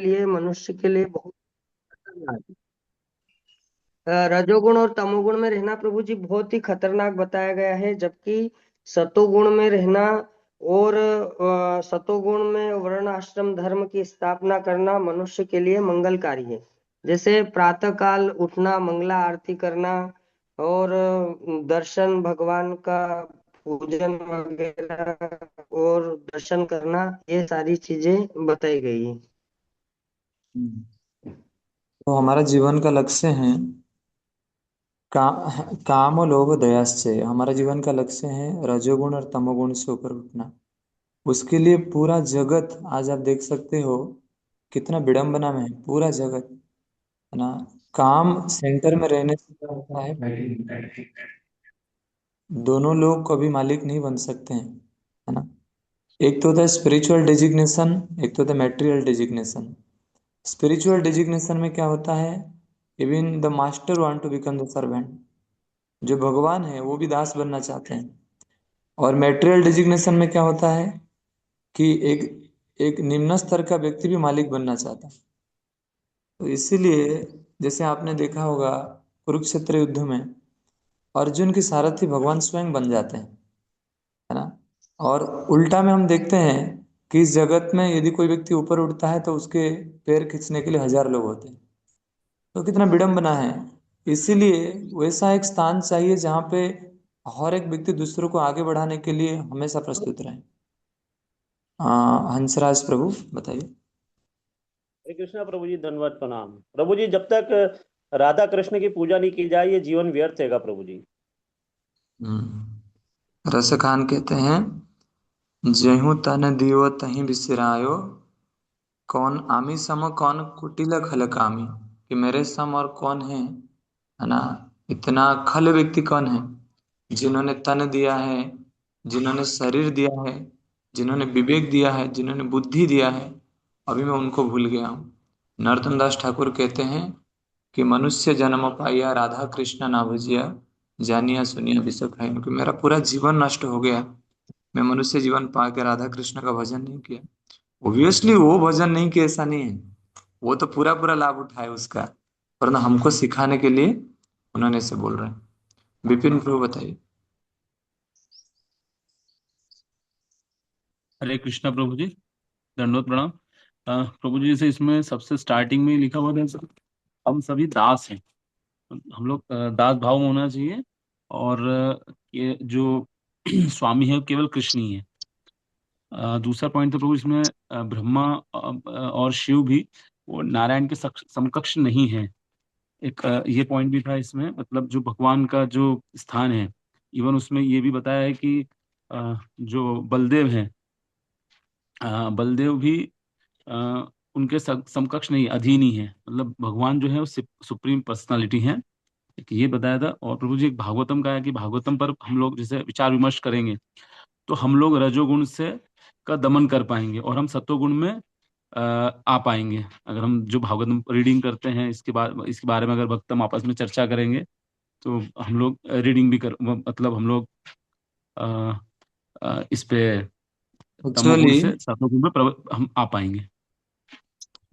लिए मनुष्य के लिए बहुत खतरनाक है। रजोगुण और तमोगुण में रहना प्रभु जी बहुत ही खतरनाक बताया गया है, जबकि सतोगुण में रहना और सतोगुण में वर्ण आश्रम धर्म की स्थापना करना मनुष्य के लिए मंगलकारी है। जैसे प्रातः काल उठना, मंगला आरती करना और दर्शन भगवान का पूजन वगैरह और दर्शन करना, ये सारी चीजें बताई गई है। तो हमारा जीवन का लक्ष्य है का, काम और लोभ दयाश्चय। हमारा जीवन का लक्ष्य है रजोगुण और तमोगुण से ऊपर उठना। उसके लिए पूरा जगत आज आप देख सकते हो कितना विडंबना में है पूरा जगत, है ना। काम सेंटर में रहने से क्या होता है, दोनों लोग कभी मालिक नहीं बन सकते हैं, है ना। एक तो होता है स्पिरिचुअल डिजिग्नेशन, एक तो होता है मेटेरियल डिजिग्नेशन। स्पिरिचुअल डिजिग्नेशन में क्या होता है, even the master want to become the servant. जो भगवान है वो भी दास बनना चाहते हैं। और मेटेरियल डिजिग्नेशन में क्या होता है कि एक एक निम्न स्तर का व्यक्ति भी मालिक बनना चाहता है। तो इसीलिए जैसे आपने देखा होगा कुरुक्षेत्र युद्ध में अर्जुन की सारथी भगवान स्वयं बन जाते हैं, है ना। और उल्टा में हम देखते हैं कि इस जगत में यदि कोई व्यक्ति ऊपर उठता है तो उसके पैर खींचने के लिए हजार लोग होते हैं। तो कितना विडंबना है। इसीलिए वैसा एक स्थान चाहिए जहाँ पे हर एक व्यक्ति दूसरों को आगे बढ़ाने के लिए हमेशा प्रस्तुत रहे। हंसराज प्रभु बताइए। हरे कृष्णा प्रभु जी, धन्यवाद, प्रणाम प्रभु जी। जब तक राधा कृष्ण की पूजा नहीं की जाए ये जीवन व्यर्थ हैगा प्रभु जी। रस खान कहते हैं, जेहू तन दियो तहीं बिसरायो, कौन आमी सम कौन कुटिल खल कामी। कि मेरे सम और कौन है ना। इतना खल व्यक्ति कौन है, जिन्होंने तन दिया है, जिन्होंने शरीर दिया है, जिन्होंने विवेक दिया है, जिन्होंने बुद्धि दिया है, अभी मैं उनको भूल गया हूँ। नरोत्तम दास ठाकुर कहते हैं कि मनुष्य जन्म पाया राधा कृष्ण ना भजिया, जानिया सुनिया विश्व खाई। क्योंकि मेरा पूरा जीवन नष्ट हो गया, मैं मनुष्य जीवन पा के राधा कृष्ण का भजन नहीं किया। ऑब्वियसली वो भजन नहीं किया ऐसा नहीं है, वो तो पूरा पूरा लाभ उठाए उसका, वरना हमको सिखाने के लिए उन्होंने से बोल रहे हैं। विपिन प्रभु बताइए। हरे कृष्णा प्रभु जी, दंडोत प्रणाम। प्रभु जी, जैसे इसमें सबसे स्टार्टिंग में ही लिखा हुआ था सर, हम सभी दास हैं। हम लोग दास भाव में होना चाहिए। और ये जो स्वामी है वो केवल कृष्ण ही है। दूसरा पॉइंट तो प्रभु इसमें ब्रह्मा और शिव भी वो नारायण के समकक्ष नहीं है। एक ये पॉइंट भी था इसमें, मतलब जो भगवान का जो स्थान है, इवन उसमें ये भी बताया है कि जो बलदेव हैं, बलदेव भी अ, उनके समकक्ष नहीं, अधीन ही है। मतलब भगवान जो है वो सुप्रीम पर्सनालिटी है। एक ये बताया था। और प्रभु जी एक भागवतम का है कि भागवतम पर हम लोग जैसे विचार विमर्श करेंगे तो हम लोग रजोगुण से का दमन कर पाएंगे और हम सत्वगुण में आ पाएंगे। अगर हम जो भागवतम रीडिंग करते हैं इसके बारे में अगर भक्त हम आपस में चर्चा करेंगे तो हम लोग रीडिंग भी कर, मतलब हम लोग अ, इस पे तमोगुण एक्चुअली, से सत्वगुण में हम आ पाएंगे।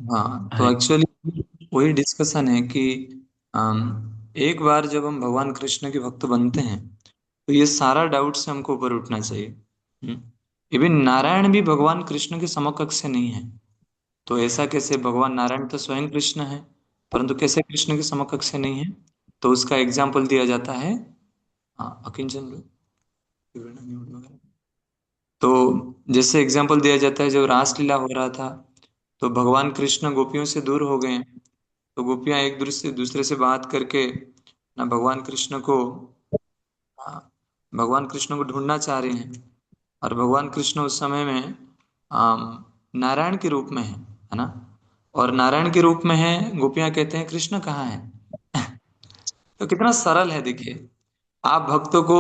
हाँ तो हरे एक्चुअली वही डिस्कशन है कि एक बार जब हम भगवान कृष्ण के भक्त बनते हैं तो ये सारा डाउट से हमको ऊपर उठना चाहिए। इवन नारायण भी भगवान कृष्ण के समकक्ष से नहीं है। तो ऐसा कैसे, भगवान नारायण तो स्वयं कृष्ण है, परंतु कैसे कृष्ण के समकक्ष से नहीं है। तो उसका एग्जाम्पल दिया जाता है, हाँ, अकिंचन वगैरह। तो जैसे एग्जाम्पल दिया जाता है, जब रासलीला हो रहा था तो भगवान कृष्ण गोपियों से दूर हो गए। तो गोपियां एक दूसरे दूसरे से बात करके ना भगवान कृष्ण को, हाँ, भगवान कृष्ण को ढूंढना चाह रहे हैं। और भगवान कृष्ण उस समय में नारायण के रूप में है ना। और नारायण के रूप में है, गोपियां कहते हैं कृष्ण कहाँ है। तो कितना सरल है देखिए। आप भक्तों को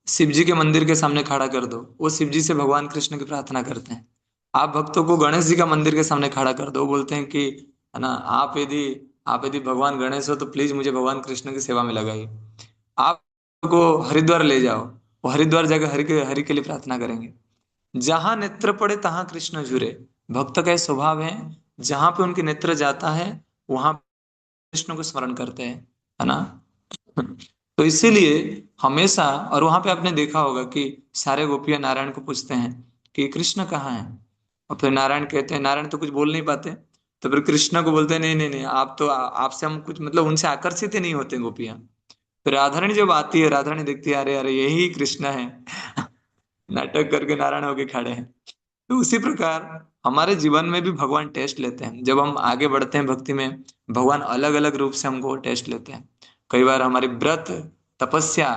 शिव जी के मंदिर के सामने खड़ा कर दो, वो शिव जी से भगवान कृष्ण की प्रार्थना करते हैं। आप भक्तों को गणेश जी का मंदिर के सामने खड़ा कर दो, वो बोलते हैं कि, है ना, आप यदि भगवान गणेश हो तो प्लीज मुझे भगवान कृष्ण की सेवा में लगाइए। आप को हरिद्वार ले जाओ, वो हरिद्वार जाकर हरि के लिए प्रार्थना करेंगे। जहां नेत्र पड़े तहां कृष्ण झुरे। भक्त का ये स्वभाव है जहां पे उनके नेत्र जाता है वहां कृष्ण को स्मरण करते हैं, है ना। तो इसीलिए हमेशा, और वहां पे आपने देखा होगा कि सारे गोपियां नारायण को पूछते हैं कि कृष्ण कहाँ है। और फिर नारायण कहते हैं, नारायण तो कुछ बोल नहीं पाते, तो फिर कृष्ण को बोलते हैं नहीं नहीं नहीं, आप तो आपसे हम कुछ मतलब उनसे आकर्षित ही नहीं होते गोपियां। फिर राधारानी जब आती है, राधारानी देखती है अरे अरे यही कृष्ण है। नाटक करके नारायण होके खड़े हैं। तो उसी प्रकार हमारे जीवन में भी भगवान टेस्ट लेते हैं। जब हम आगे बढ़ते हैं भक्ति में, भगवान अलग अलग रूप से हमको टेस्ट लेते हैं। कई बार हमारी व्रत, तपस्या,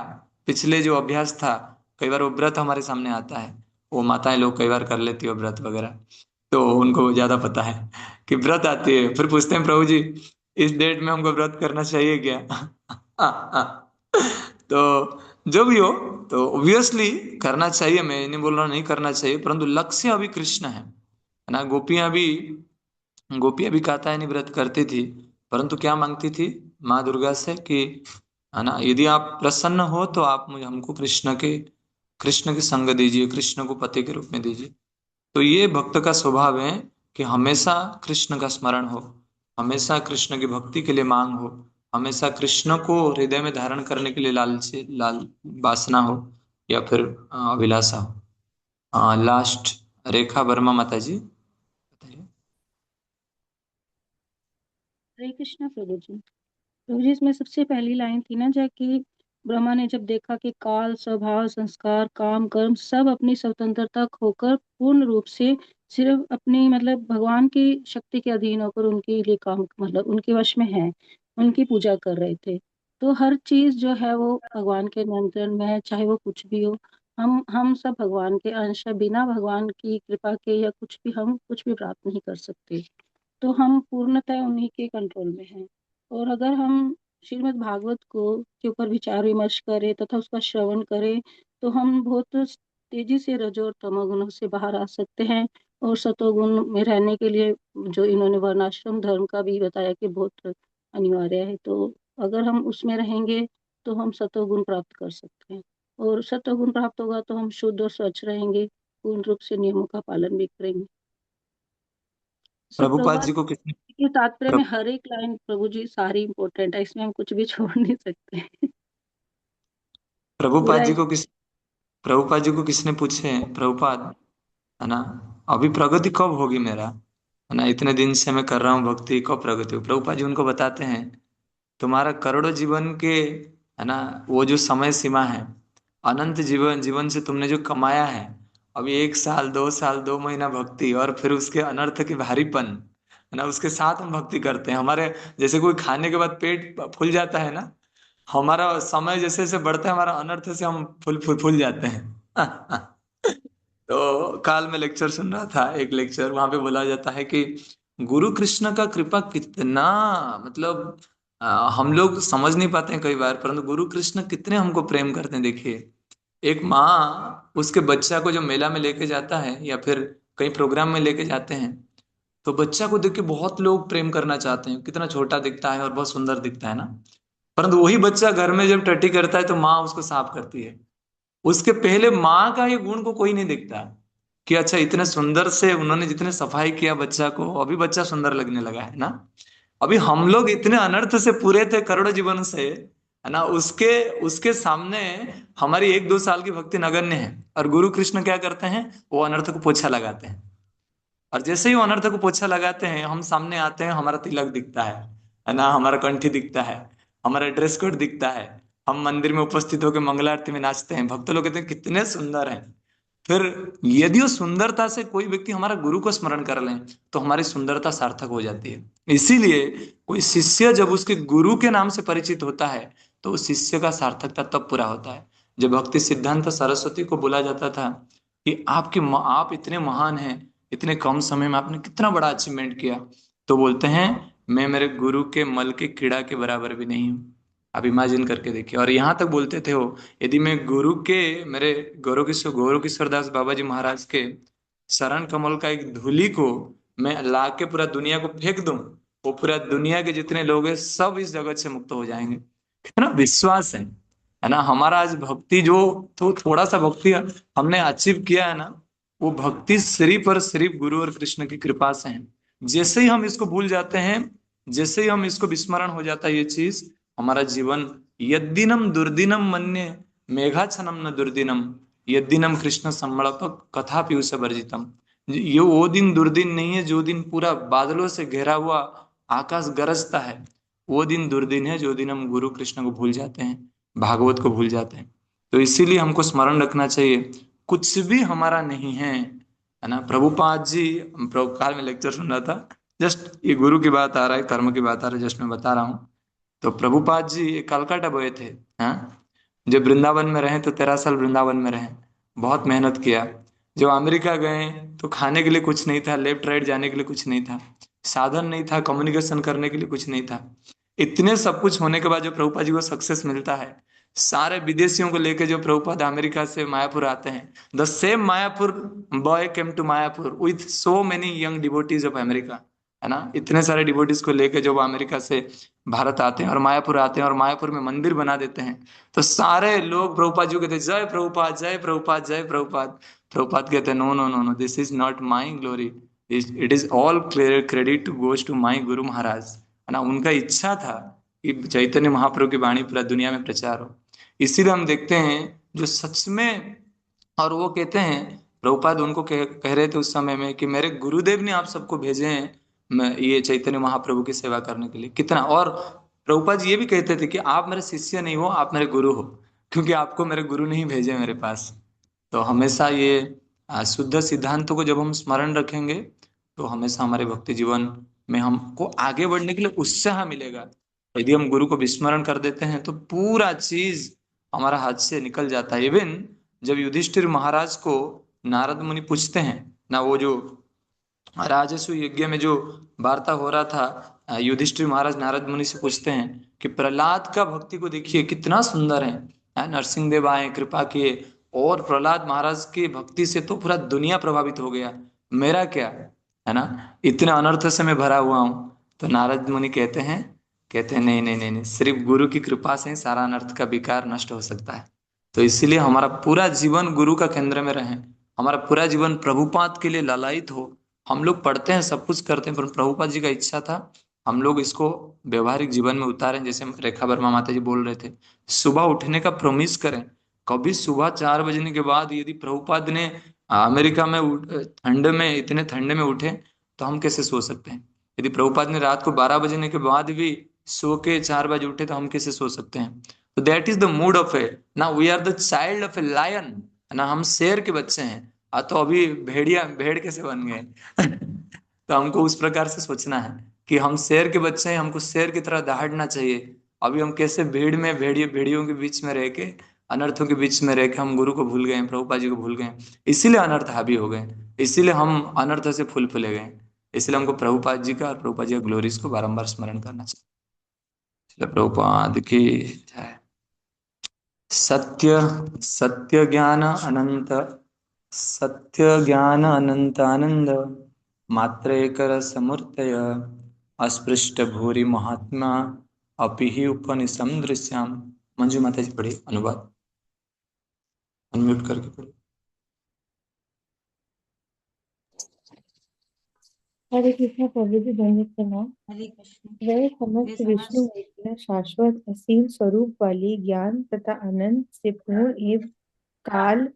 पिछले जो अभ्यास था, कई बार वो व्रत हमारे सामने आता है। वो माताएं लोग कई बार कर लेती है व्रत वगैरह, तो उनको ज्यादा पता है कि व्रत आती है। फिर पूछते हैं प्रभु जी इस डेट में हमको व्रत करना चाहिए क्या। तो जो भी हो, तो ऑब्वियसली करना चाहिए, मैं नहीं बोल रहा नहीं करना चाहिए, परंतु लक्ष्य अभी कृष्ण है ना। गोपियां भी कात्यायनी व्रत करती थी, परंतु क्या मांगती थी माँ दुर्गा से कि, है ना, यदि आप प्रसन्न हो तो आप मुझे हमको कृष्ण की संग दीजिए, कृष्ण को पति के रूप में दीजिए। तो ये भक्त का स्वभाव है कि हमेशा कृष्ण का स्मरण हो, हमेशा कृष्ण की भक्ति के लिए मांग हो, हमेशा कृष्ण को हृदय में धारण करने के लिए लाल वासना हो, या फिर अभिलाषा हो। लास्ट रेखा वर्मा माता जी बताइए। हरे कृष्णा प्रभु जी। प्रभु जी, इसमें सबसे पहली लाइन थी ना, जबकि ब्रह्मा ने जब देखा कि काल, स्वभाव, संस्कार, काम, कर्म सब अपनी स्वतंत्रता खोकर पूर्ण रूप से सिर्फ अपनी मतलब भगवान की शक्ति के अधीन होकर उनके लिए काम मतलब उनके वश में है, उनकी पूजा कर रहे थे। तो हर चीज जो है वो भगवान के नियंत्रण में है, चाहे वो कुछ भी हो। हम सब भगवान के अंश है, बिना भगवान की कृपा के या कुछ भी हम कुछ भी प्राप्त नहीं कर सकते। तो हम पूर्णतः उन्हीं के कंट्रोल में हैं। और अगर हम श्रीमद् भागवत को के ऊपर विचार विमर्श करें तथा उसका श्रवण करें, तो हम बहुत तेजी से रजो और तमोगुणों से बाहर आ सकते हैं। और सतोगुण में रहने के लिए जो इन्होंने वर्णाश्रम धर्म का भी बताया कि बहुत अनिवार्य है, तो अगर हम उसमें रहेंगे तो हम सतोगुण प्राप्त कर सकते हैं। और सतोगुण प्राप्त होगा तो हम शुद्ध और स्वच्छ रहेंगे, पूर्ण रूप से नियमों का पालन भी करेंगे। प्रभुपाद जी सुप्रभात को किसने के तात्पर्य में प्रभु, हर एक लाइन प्रभु जी सारी इम्पोर्टेंट है, इसमें हम कुछ भी छोड़ नहीं सकते। पूरा प्रभुपाद जी को किस प्रभुपाद जी को किसने पूछे, प्रभुपाद, है ना, अभी प्रगति कब होगी मेरा, है ना, इतने दिन से मैं कर रहा हूँ भक्ति, कब प्रगति हो। प्रभुपाद जी उनको बताते हैं तुम्हारा करोड़ों जीवन के, है ना, वो जो समय सीमा है, अनंत जीवन जीवन से तुमने जो कमाया है, अभी 1 साल 2 साल 2 महीना भक्ति, और फिर उसके अनर्थ के भारीपन, है ना, उसके साथ हम भक्ति करते हैं। हमारे जैसे कोई खाने के बाद पेट फूल जाता है ना, हमारा समय जैसे जैसे बढ़ता है, हमारा अनर्थ से हम फूल जाते हैं। तो काल में लेक्चर सुन रहा था, एक लेक्चर, वहां पे बोला जाता है कि गुरु कृष्ण का कृपा कितना, मतलब हम लोग समझ नहीं पाते हैं कई बार, परंतु गुरु कृष्ण कितने हमको प्रेम करते हैं। देखिए, एक माँ उसके बच्चा को जो मेला में लेके जाता है या फिर कहीं प्रोग्राम में लेके जाते हैं, तो बच्चा को देख के बहुत लोग प्रेम करना चाहते हैं, कितना छोटा दिखता है और बहुत सुंदर दिखता है ना। परंतु वही बच्चा घर में जब टट्टी करता है तो माँ उसको साफ करती है। उसके पहले माँ का ये गुण को कोई नहीं देखता कि अच्छा इतने सुंदर से उन्होंने जितने सफाई किया बच्चा को, अभी बच्चा सुंदर लगने लगा है ना। अभी हम लोग इतने अनर्थ से पूरे थे करोड़ों जीवन से, है ना, उसके उसके सामने हमारी 1 2 साल की भक्ति नगण्य है। और गुरु कृष्ण क्या करते हैं, वो अनर्थ को पोछा लगाते हैं। और जैसे ही वो अनर्थ को पोछा लगाते हैं, हम सामने आते हैं, हमारा तिलक दिखता है ना, हमारा कंठी दिखता है, हमारा ड्रेस कोड दिखता है, हम मंदिर में उपस्थित होकर मंगला आरती में नाचते हैं, भक्त लोग कहते हैं कितने सुंदर हैं। फिर यदि वो सुंदरता से कोई व्यक्ति हमारा गुरु को स्मरण कर ले, तो हमारी सुंदरता सार्थक हो जाती है। इसीलिए कोई शिष्य जब उसके गुरु के नाम से परिचित होता है, तो उस शिष्य का सार्थकता तब पूरा होता है। जब भक्ति सिद्धांत सरस्वती को बोला जाता था कि आप इतने महान हैं, इतने कम समय में आपने कितना बड़ा अचीवमेंट किया, तो बोलते हैं मैं मेरे गुरु के मल के कीड़ा के बराबर भी नहीं हूँ। आप इमेजिन करके देखिए। और यहाँ तक बोलते थे वो, यदि मैं गुरु के, मेरे गौरव किशोर दास बाबा जी महाराज के शरण कमल का एक धूली को मैं ला के पूरा दुनिया को फेंक दूं, वो पूरा दुनिया के जितने लोग हैं सब इस जगत से मुक्त हो जाएंगे। कितना विश्वास है ना हमारा। आज भक्ति जो, तो थोड़ा सा भक्ति हमने अचीव किया है ना, वो भक्ति सिर्फ और सिर्फ गुरु और कृष्ण की कृपा से है। जैसे ही हम इसको भूल जाते हैं, जैसे ही हम इसको विस्मरण हो जाता है ये चीज, हमारा जीवन यद्दिनम दुर्दिनम मन्ये मेघाच्छन्नं न दुर्दिनम यद्दिनम कृष्ण सम्मड़प कथा पीयूष वर्जितम। ये वो दिन दुर्दिन नहीं है जो दिन पूरा बादलों से घेरा हुआ आकाश गरजता है। वो दिन दुर्दिन है जो दिन हम गुरु कृष्ण को भूल जाते हैं, भागवत को भूल जाते हैं। तो इसीलिए हमको स्मरण रखना चाहिए, कुछ भी हमारा नहीं है ना। प्रभुपाद जी, प्रभुकाल में लेक्चर सुन रहा था, जस्ट ये गुरु की बात आ रहा है, कर्म की बात आ रहा है, जस्ट मैं बता रहा हूँ। तो प्रभुपाद जी कलकत्ता गए थे। हाँ, जब वृंदावन में रहे तो 13 साल वृंदावन में रहे, बहुत मेहनत किया। जब अमेरिका गए तो खाने के लिए कुछ नहीं था, लेफ्ट राइट जाने के लिए कुछ नहीं था, साधन नहीं था, कम्युनिकेशन करने के लिए कुछ नहीं था। इतने सब कुछ होने के बाद जो प्रभुपाद जी को सक्सेस मिलता है, सारे विदेशियों को लेके जो प्रभुपाद अमेरिका से मायापुर आते हैं, the same Mayapur boy came to Mayapur with so many young devotees of America, है ना। इतने सारे डिवोटीज को लेके जब वो अमेरिका से भारत आते हैं और मायापुर आते हैं और मायापुर में मंदिर बना देते हैं, तो सारे लोग प्रभुपाद जी को कहते हैं जय प्रभुपाद, जय प्रभुपाद, जय प्रभुपाद। प्रभुपाद कहते हैं no no no no, this is not my glory, it is all credit goes to my guru Maharaj, है ना। उनका इच्छा था कि चैतन्य महाप्रभु की वाणी पूरा दुनिया में प्रचार हो। इसीलिए हम देखते हैं जो सच में, और वो कहते हैं, प्रभुपाद उनको कह रहे थे उस समय में कि मेरे गुरुदेव ने आप सबको भेजे हैं ये चैतन्य महाप्रभु की सेवा करने के लिए। कितना, और प्रभुपाद जी ये भी कहते थे कि आप मेरे शिष्य नहीं हो, आप मेरे गुरु हो, क्योंकि आपको मेरे गुरु नहीं भेजे मेरे पास। तो हमेशा ये शुद्ध सिद्धांतों को जब हम स्मरण रखेंगे, तो हमेशा हमारे भक्ति जीवन में हमको आगे बढ़ने के लिए उत्साह मिलेगा। यदि हम गुरु को विस्मरण कर देते हैं तो पूरा चीज हमारा हाथ से निकल जाता है। इवन जब युधिष्ठिर महाराज को नारद मुनि पूछते हैं ना, वो जो राजस्व यज्ञ में जो वार्ता हो रहा था, युधिष्ठिर महाराज नारद मुनि से पूछते हैं कि प्रहलाद का भक्ति को देखिए कितना सुंदर है, नरसिंह देव आए कृपा किए, और प्रहलाद महाराज की भक्ति से तो पूरा दुनिया प्रभावित हो गया, मेरा क्या, है ना, इतने अनर्थ से मैं भरा हुआ हूँ। तो नारद मुनि कहते हैं नहीं नहीं नहीं नहीं, सिर्फ गुरु की कृपा से ही सारा अनर्थ का विकार नष्ट हो सकता है। तो इसीलिए हमारा पूरा जीवन गुरु का केंद्र में रहे, हमारा पूरा जीवन प्रभुपाद के लिए ललायित हो। हम लोग पढ़ते हैं, सब कुछ करते हैं, पर प्रभुपाद जी का इच्छा था हम लोग इसको व्यवहारिक जीवन में उतारें। जैसे रेखा वर्मा माता जी बोल रहे थे, सुबह उठने का प्रॉमिस करें। कभी सुबह 4 बजने के बाद यदि प्रभुपाद ने अमेरिका में ठंड में, इतने ठंडे में उठे, तो हम कैसे सो सकते हैं। यदि प्रभुपाद ने रात को 12 बजने के बाद भी सो के 4 बजे उठे, तो हम कैसे सो सकते हैं। तो that is the mood of a, ना we are the child of a lion, ना हम शेर के बच्चे हैं। तो अभी भेड़ कैसे बन गए तो हमको उस प्रकार से सोचना है कि हम शेर के बच्चे हैं, हमको शेर की तरह दहाड़ना चाहिए। अभी हम कैसे भीड़ में, भेड़ियों के बीच में रह के, अनर्थों के बीच में रह के हम गुरु को भूल गए, प्रभुपा जी को भूल गए, इसीलिए अनर्थ हावी हो गए, इसीलिए हम अनर्थ से फूल फूले गए। इसलिए हमको प्रभुपाद जी का और प्रभुपाद जी का ग्लोरीज को बारंबार स्मरण करना चाहिए। इसलिए प्रभुपाद की जय। सत्य सत्य ज्ञान अनंत, सत्य ज्ञान अनंत आनंद, मात्र एक समूर्तय, अस्पृष्ट भूरि महात्मा, अपि ही उपनिषम दृश्याम। मंजू माता जी पढ़ी अनुवाद, अनम्यूट करके पढ़ी। हरे कृष्ण प्रभु जी, दंडित प्रणाम। हरे कृष्ण। वह वे समस्त विष्णु समस्त मूर्तियां शाश्वत असीम स्वरूप वाली, ज्ञान तथा आनंद से पूर्ण एवं काल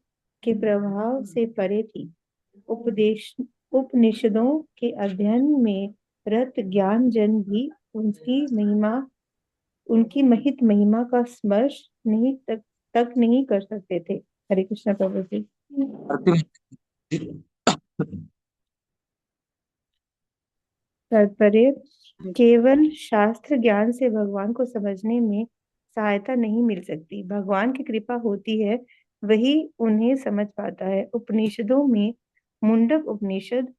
के प्रभाव से परे थी। उपनिषदों के अध्ययन में रत ज्ञान जन भी उनकी महित महिमा का स्पर्श तक नहीं कर सकते थे। हरे कृष्ण प्रभु जी। तात्पर्य, केवल शास्त्र ज्ञान से भगवान को समझने में सहायता नहीं मिल सकती। भगवान की कृपा होती है, वही उन्हें समझ पाता है। उपनिषदों में मुंडक उपनिषद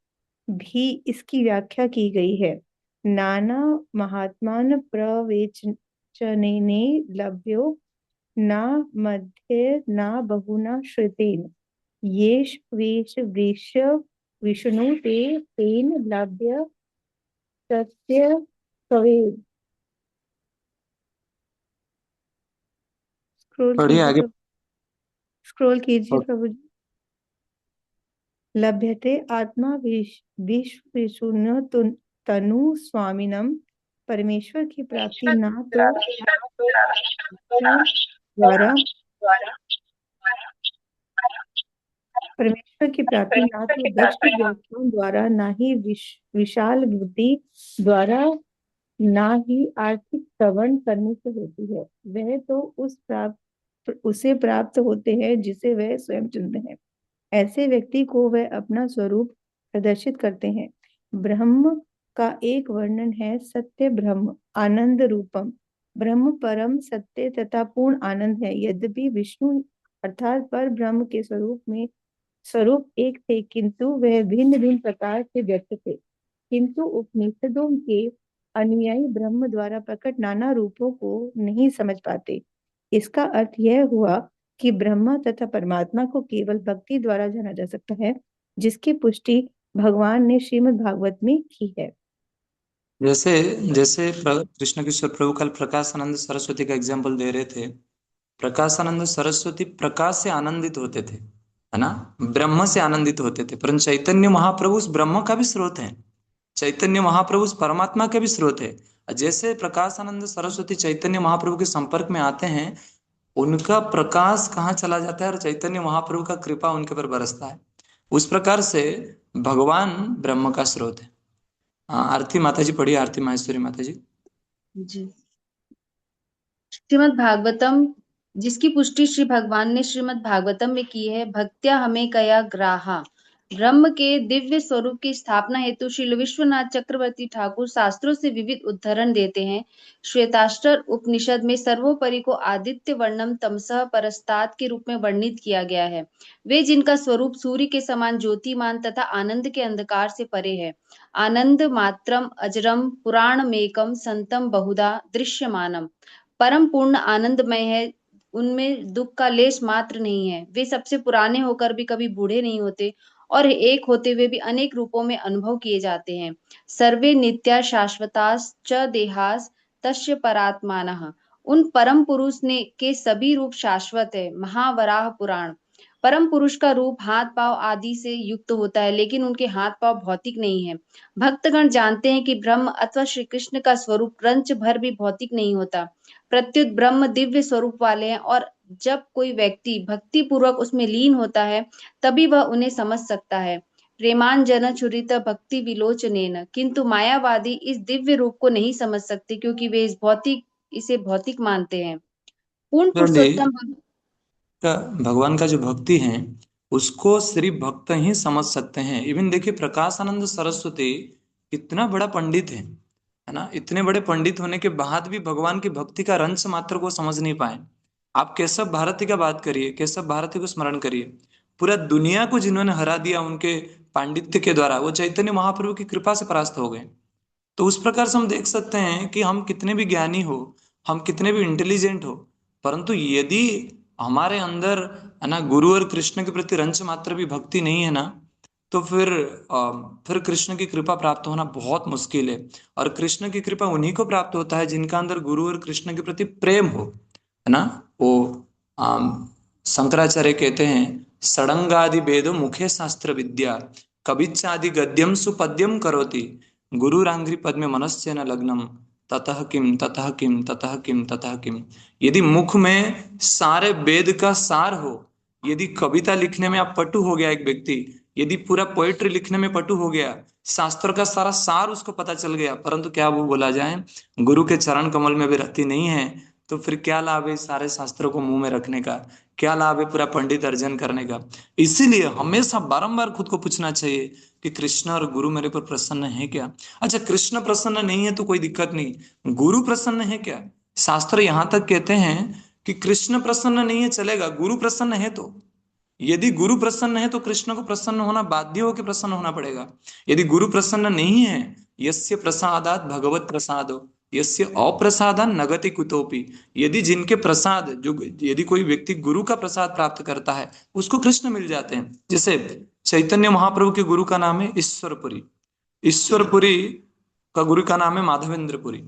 भी इसकी व्याख्या की गई है। नाना महात्मान प्रवेचनेने लभ्यो न मध्ये न बहुना श्रुतेन, येष वेश वृष विष्णु ते तेन लभ्य सत्य कवे। स्क्रॉल पढ़िए कीजिए आगे। प्रभु, स्क्रॉल कीजिए प्रभु जी। लभ्यते आत्मा विश्वशून्य तनु स्वामिनम। परमेश्वर की प्राप्ति ना तो द्वारा परमेश्वर की प्राप्ति ना तो दक्ष व्याख्यान द्वारा, ना ही विशाल बुद्धि द्वारा, ना ही आर्थिक श्रवण करने से होती है। वह तो उसे प्राप्त होते हैं जिसे वह स्वयं चुनते हैं। ऐसे व्यक्ति को वह अपना स्वरूप प्रदर्शित करते हैं। ब्रह्म का एक वर्णन है सत्य ब्रह्म आनंद रूपम। ब्रह्म परम सत्य तथा पूर्ण आनंद है। यद्यपि विष्णु अर्थात पर ब्रह्म के स्वरूप एक थे, किंतु वह भिन्न भिन्न प्रकार से व्यक्त थे। किंतु उपनिषदों के अनुयायी ब्रह्म द्वारा प्रकट नाना रूपों को नहीं समझ पाते। इसका अर्थ यह हुआ कि ब्रह्म तथा परमात्मा को केवल भक्ति द्वारा जाना जा सकता है, जिसकी पुष्टि भगवान ने श्रीमद् भागवत में की है। जैसे जैसे कृष्ण किशोर प्रभु कल प्रकाशानंद सरस्वती का एग्जाम्पल दे रहे थे। प्रकाशानंद सरस्वती प्रकाश से आनंदित होते थे, है ना, ब्रह्म से आनंदित होते थे। परंतु चैतन्य महाप्रभु उस ब्रह्म का भी स्रोत है, चैतन्य महाप्रभु उस परमात्मा के भी स्रोत है। जैसे प्रकाशानंद सरस्वती चैतन्य महाप्रभु के संपर्क में आते हैं, उनका प्रकाश कहाँ चला जाता है और चैतन्य महाप्रभु का कृपा उनके पर बरसता है। उस प्रकार से भगवान ब्रह्म का स्रोत है। आरती माता जी पढ़िए, आरती माहेश्वरी माता जी। जी। श्रीमद् भागवतम, जिसकी पुष्टि श्री भगवान ने श्रीमद् भागवतम में की है। भक्त्या हमें कया ग्राहा। ब्रह्म के दिव्य स्वरूप की स्थापना हेतु श्री विश्वनाथ चक्रवर्ती ठाकुर शास्त्रों से विविध उद्धरण देते हैं। श्वेताश्वर उपनिषद में सर्वोपरि को आदित्य वर्णम तमसः परस्तात् के रूप में वर्णित किया गया है। वे जिनका स्वरूप सूर्य के समान ज्योतिमान तथा आनंद के अंधकार से परे है। आनंद मात्रम अजरम पुराणमेकम संतम बहुधा दृश्यमानम। परम पूर्ण आनंदमय है, उनमें दुख का लेश मात्र नहीं है। वे सबसे पुराने होकर भी कभी बूढ़े नहीं होते और एक होते हुए भी अनेक रूपों में अनुभव किए जाते हैं। सर्वे नित्या शाश्वताश्च देहास तस्य परात्मानः। उन परम पुरुष ने के सभी रूप शाश्वत है। महावराह पुराण। परम पुरुष का रूप हाथ पांव आदि से युक्त होता है, लेकिन उनके हाथ पांव भौतिक नहीं है। भक्तगण जानते हैं कि ब्रह्म अथवा श्री कृष्ण का स्वरूप रंच भर भी भौतिक नहीं होता। प्रत्युत ब्रह्म दिव्य स्वरूप वाले हैं और जब कोई व्यक्ति भक्ति पूर्वक उसमें लीन होता है तभी वह उन्हें समझ सकता है। प्रेमांजन छुरित भक्ति विलोचनेन। किंतु मायावादी इस दिव्य रूप को नहीं समझ सकते, क्योंकि वे इसे भौतिक मानते हैं। पूर्ण पुरुषोत्तम भगवान का जो भक्ति है उसको सिर्फ भक्त ही समझ सकते हैं। इवन देखिए प्रकाशानंद सरस्वती कितना बड़ा पंडित है ना, इतने बड़े पंडित होने के बाद भी भगवान की भक्ति का रंच मात्र को समझ नहीं पाए। आप केशव भारती का बात करिए, केशव भारती को स्मरण करिए। पूरा दुनिया को जिन्होंने हरा दिया उनके पांडित्य के द्वारा, वो चैतन्य महाप्रभु की कृपा से परास्त हो गए। तो उस प्रकार से हम देख सकते हैं कि हम कितने भी ज्ञानी हो, हम कितने भी इंटेलिजेंट हो, परंतु यदि हमारे अंदर है ना गुरु और कृष्ण के प्रति रंच मात्र भी भक्ति नहीं है ना, तो फिर कृष्ण की कृपा प्राप्त होना बहुत मुश्किल है। और कृष्ण की कृपा उन्हीं को प्राप्त होता है जिनका अंदर गुरु और कृष्ण के प्रति प्रेम हो, है ना। वो शंकराचार्य कहते हैं षडंगादि वेदो मुखे शास्त्र विद्या कविच्चादि गद्यम सुपद्यम करोति गुरुरांघ्रि पद में मनस्य न लग्नम ततः किम ततः किम ततः किम ततः किम। यदि मुख में सारे वेद का सार हो, यदि कविता लिखने में आप पटु हो गया एक व्यक्ति, यदि पूरा पोएट्री लिखने में पटु हो गया, शास्त्र का सारा सार उसको पता चल गया, परंतु क्या वो बोला जाए गुरु के चरण कमल में भी रति नहीं है, तो फिर क्या लाभ है सारे शास्त्रों को मुंह में रखने का, क्या लाभ है पूरा पंडित अर्जन करने का। इसीलिए हमेशा बारंबार खुद को पूछना चाहिए कि कृष्ण और गुरु मेरे पर प्रसन्न है क्या। अच्छा, कृष्ण प्रसन्न नहीं है तो कोई दिक्कत नहीं, गुरु प्रसन्न है क्या। शास्त्र यहां तक कहते हैं कि कृष्ण प्रसन्न नहीं है चलेगा, गुरु प्रसन्न है तो। यदि गुरु प्रसन्न है तो कृष्ण को प्रसन्न होना बाध्य हो कि प्रसन्न होना पड़ेगा। यदि गुरु प्रसन्न नहीं है, यस्य प्रसादात भगवत प्रसादो यस्य अप्रसादान नगति कुतोपि। यदि जिनके प्रसाद जो यदि कोई व्यक्ति गुरु का प्रसाद प्राप्त करता है उसको कृष्ण मिल जाते हैं। जैसे चैतन्य महाप्रभु के गुरु का नाम है ईश्वरपुरी, ईश्वरपुरी का गुरु का नाम है माधवेंद्रपुरी।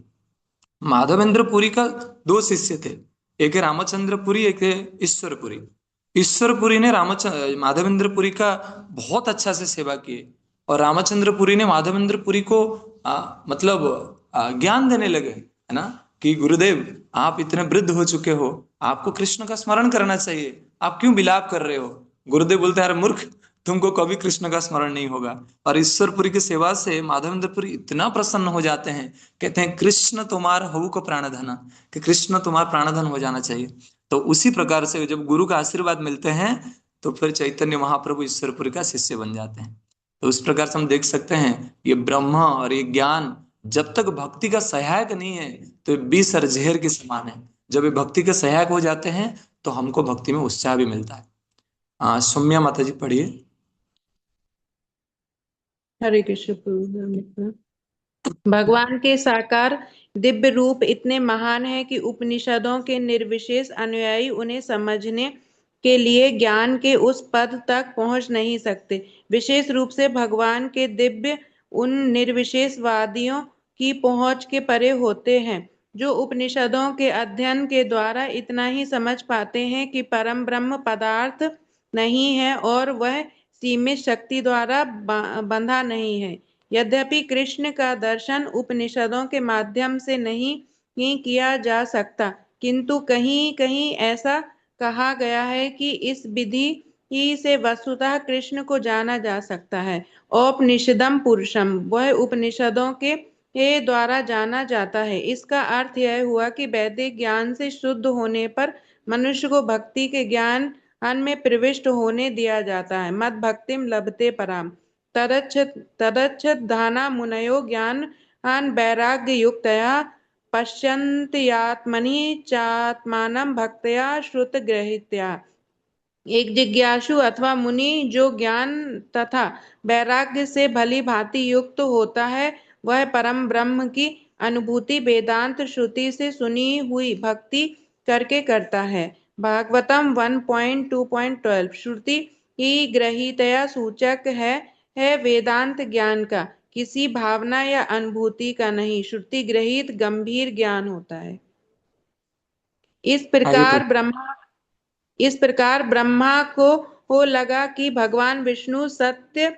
माधवेंद्रपुरी का दो शिष्य थे, एक है रामचंद्रपुरी, एक है ईश्वरपुरी। ईश्वरपुरी ने माधवेंद्रपुरी का बहुत अच्छा से सेवा किए, और रामचंद्रपुरी ने माधवेंद्रपुरी को मतलब ज्ञान देने लगे, है ना, कि गुरुदेव आप इतने वृद्ध हो चुके हो, आपको कृष्ण का स्मरण करना चाहिए, आप क्यों विलाप कर रहे हो। गुरुदेव बोलते हैं, अरे मूर्ख, तुमको कभी कृष्ण का स्मरण नहीं होगा। और ईश्वरपुरी की सेवा से माधवेंद्रपुरी इतना प्रसन्न हो जाते हैं, कहते हैं कृष्ण तुम्हार हवु को प्राणधन, कि कृष्ण तुम्हारा प्राणधन हो जाना चाहिए। तो उसी प्रकार से जब गुरु का आशीर्वाद मिलते हैं तो फिर चैतन्य महाप्रभु ईश्वरपुरी का शिष्य बन जाते हैं। तो उस प्रकार से हम देख सकते हैं ये ब्रह्म और ये ज्ञान जब तक भक्ति का सहायक नहीं है तो ये विष और जहर के समान है। जब ये भक्ति के सहायक हो जाते हैं तो हमको भक्ति में उत्साह भी मिलता है। सौम्या माता जी पढ़िए। हरे कृष्ण प्रभु। भगवान के साकार दिव्य रूप इतने महान है कि उपनिषदों के निर्विशेष अनुयायी उन्हें समझने के लिए ज्ञान के उस पद तक पहुंच नहीं सकते। विशेष रूप से भगवान के दिव्य उन निर्विशेषवादियों की पहुंच के परे होते हैं, जो उपनिषदों के अध्ययन के द्वारा इतना ही समझ पाते हैं कि परम ब्रह्म पदार्थ नहीं है और वह सीमित शक्ति द्वारा बंधा नहीं है। यद्यपि कृष्ण का दर्शन उपनिषदों के माध्यम से नहीं ही किया जा सकता, किंतु कहीं कहीं ऐसा कहा गया है कि इस विधि ही से वस्तुतः कृष्ण को जाना जा सकता है। औपनिषदम पुरुषम, वह उपनिषदों के द्वारा जाना जाता है। इसका अर्थ यह हुआ कि वैदिक ज्ञान से शुद्ध होने पर मनुष्य को भक्ति के ज्ञान में प्रविष्ट होने दिया जाता है। मद भक्तिम लभते पराम तदच्छदाना मुनयो ज्ञान वैराग्य युक्तया पश्यन्त्यात्मनि चात्मानं भक्तया श्रुतग्रहीत्या। एक जिज्ञासु अथवा मुनि जो ज्ञान तथा वैराग्य से भली भांति युक्त होता है, वह परम ब्रह्म की अनुभूति वेदांत श्रुति से सुनी हुई भक्ति करके करता है। भागवतम 1.2.12 श्रुति ही ग्रहीतया सूचक है वेदांत ज्ञान का, किसी भावना या अनुभूति का नहीं। श्रुति ग्रहित गंभीर ज्ञान होता है। इस प्रकार ब्रह्मा को लगा कि भगवान विष्णु सत्य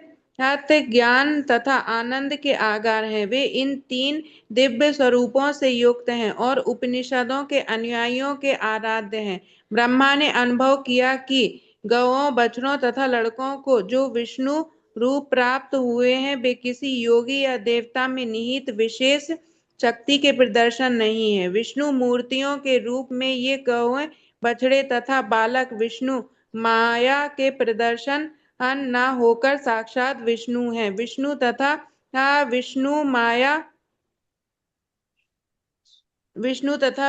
ज्ञान तथा आनंद के आगार हैं। वे इन तीन दिव्य स्वरूपों से युक्त हैं और उपनिषदों के अनुयायियों के आराध्य हैं। ब्रह्मा ने अनुभव किया कि गौओं, बछड़ों तथा लड़कों को जो विष्णु रूप प्राप्त हुए हैं, वे किसी योगी या देवता में निहित विशेष शक्ति के प्रदर्शन नहीं है। विष्णु मूर्तियों के रूप में ये गौएं, बछड़े तथा बालक विष्णु माया के प्रदर्शन न होकर साक्षात विष्णु हैं। विष्णु तथा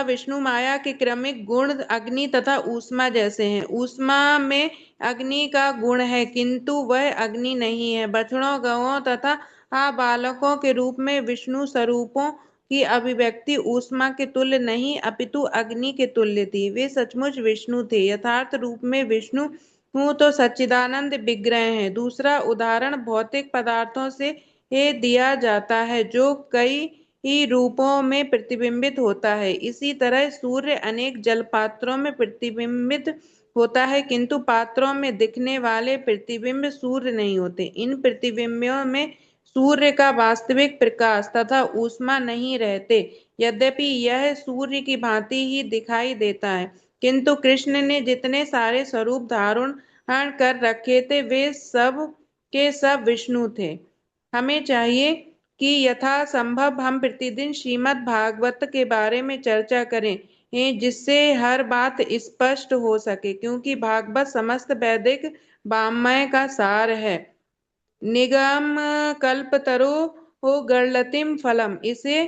विष्णु माया के क्रमिक गुण अग्नि तथा ऊष्मा जैसे हैं। ऊष्मा में अग्नि का गुण है, किंतु वह अग्नि नहीं है। बछड़ों, गौओं तथा बालकों के रूप में विष्णु स्वरूपों की अभिव्यक्ति ऊष्मा के तुल्य नहीं अपितु अग्नि के तुल्य थी। वे सचमुच विष्णु थे। यथार्थ रूप में विष्णु तो सच्चिदानंद विग्रह है। दूसरा उदाहरण भौतिक पदार्थों से दिया जाता है, जो कई ही रूपों में प्रतिबिंबित होता है। इसी तरह सूर्य अनेक जलपात्रों में प्रतिबिंबित होता है, किंतु पात्रों में दिखने वाले प्रतिबिंब सूर्य नहीं होते। इन प्रतिबिंबों में सूर्य का वास्तविक प्रकाश तथा ऊष्मा नहीं रहते। यद्यपि यह सूर्य की भांति ही दिखाई देता है, किंतु कृष्ण ने जितने सारे स्वरूप धारण कर रखे थे, वे सब के सब विष्णु थे। हमें चाहिए कि यथासंभव हम प्रतिदिन श्रीमद् भागवत के बारे में चर्चा करें, जिससे हर बात स्पष्ट हो सके, क्योंकि भागवत समस्त वैदिक वाङ्मय का सार है। निगम कल्पतरो हो गणलतिम फलम, इसे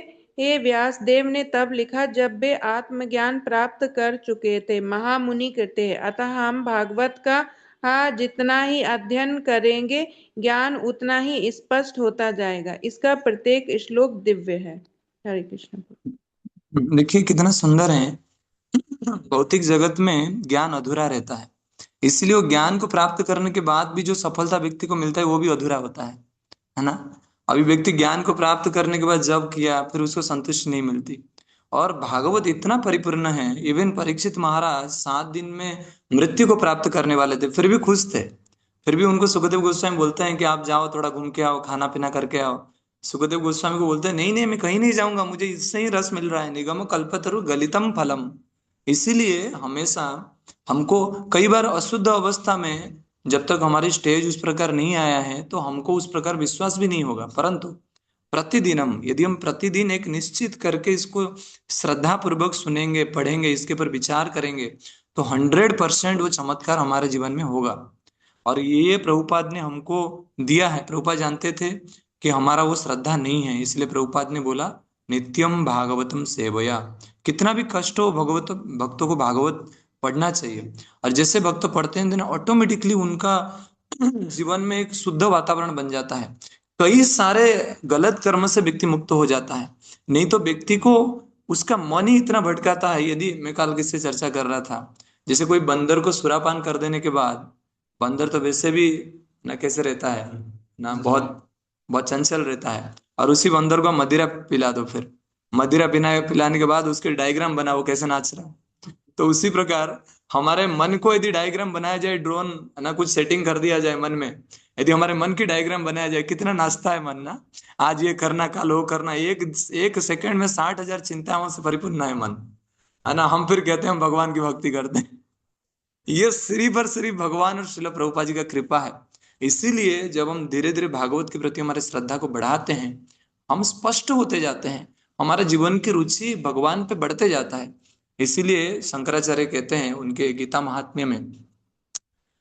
व्यासदेव ने तब लिखा जब वे आत्मज्ञान प्राप्त कर चुके थे। महामुनि कहते हैं, अतः हम भागवत का जितना ही अध्ययन करेंगे, ज्ञान उतना ही स्पष्ट होता जाएगा। इसका प्रत्येक श्लोक दिव्य है। हरे कृष्ण। देखिए कितना सुंदर है। भौतिक जगत में ज्ञान अधूरा रहता है, इसलिए वो ज्ञान को प्राप्त करने के बाद भी जो सफलता व्यक्ति को मिलता है वो भी अधूरा होता है ना। अभी व्यक्ति ज्ञान को प्राप्त करने के बाद जब किया फिर उसको संतुष्टि नहीं मिलती, और भागवत इतना परिपूर्ण है, इवन परीक्षित महाराज 7 दिन में मृत्यु को प्राप्त करने वाले थे, फिर भी खुश थे। फिर भी उनको सुखदेव गोस्वामी बोलते हैं कि आप जाओ, थोड़ा घूम के आओ, खाना पीना करके आओ। सुखदेव गोस्वामी को बोलते हैं नहीं नहीं, मैं कहीं नहीं जाऊंगा, मुझे इससे ही रस मिल रहा है, निगम कल्पतरु गलितम फलम। इसीलिए हमेशा हमको कई बार अशुद्ध अवस्था में जब तक हमारी स्टेज उस प्रकार नहीं आया है तो हमको उस प्रकार विश्वास भी नहीं होगा, परंतु प्रतिदिनम यदि हम प्रतिदिन एक निश्चित करके इसको श्रद्धा पूर्वक सुनेंगे, पढ़ेंगे, इसके पर विचार करेंगे, तो 100% वो चमत्कार हमारे जीवन में होगा। और ये प्रभुपाद ने हमको दिया है। प्रभुपाद जानते थे कि हमारा वो श्रद्धा नहीं है, इसलिए प्रभुपाद ने बोला नित्यम भागवतम सेवया। कितना भी कष्ट हो, भगवत भक्तों को भागवत पढ़ना चाहिए। और जैसे भक्त पढ़ते हैं ऑटोमेटिकली उनका जीवन में एक शुद्ध वातावरण बन जाता है, कई सारे गलत कर्म से व्यक्ति मुक्त हो जाता है। नहीं तो व्यक्ति को उसका मन ही इतना भटकाता है। यदि मैं कल किससे चर्चा कर रहा था, जैसे कोई बंदर को सुरापान कर देने के बाद, बंदर तो वैसे भी ना कैसे रहता है ना, बहुत बहुत चंचल रहता है, और उसी बंदर को मदिरा पिला दो, फिर मदिरा पिलाने के बाद उसके डायग्राम बनाओ कैसे नाच रहा है। तो उसी प्रकार हमारे मन को यदि डायग्राम बनाया जाए, ड्रोन ना कुछ सेटिंग कर दिया जाए मन में, यदि हमारे मन की डायग्राम बनाया जाए, कितना नाचता है मन ना, आज ये करना, कल वो करना, एक सेकंड में 60,000 चिंताओं से परिपूर्ण है मन, है ना। हम फिर कहते हैं हम भगवान की भक्ति करते हैं। ये सिर्फ और सिर्फ भगवान और श्रील प्रभुपाद जी का कृपा है। इसीलिए जब हम धीरे धीरे भागवत के प्रति हमारे श्रद्धा को बढ़ाते हैं, हम स्पष्ट होते जाते हैं, हमारे जीवन की रुचि भगवान पे बढ़ते जाता है। इसीलिए शंकराचार्य कहते हैं उनके गीता महात्म्य में,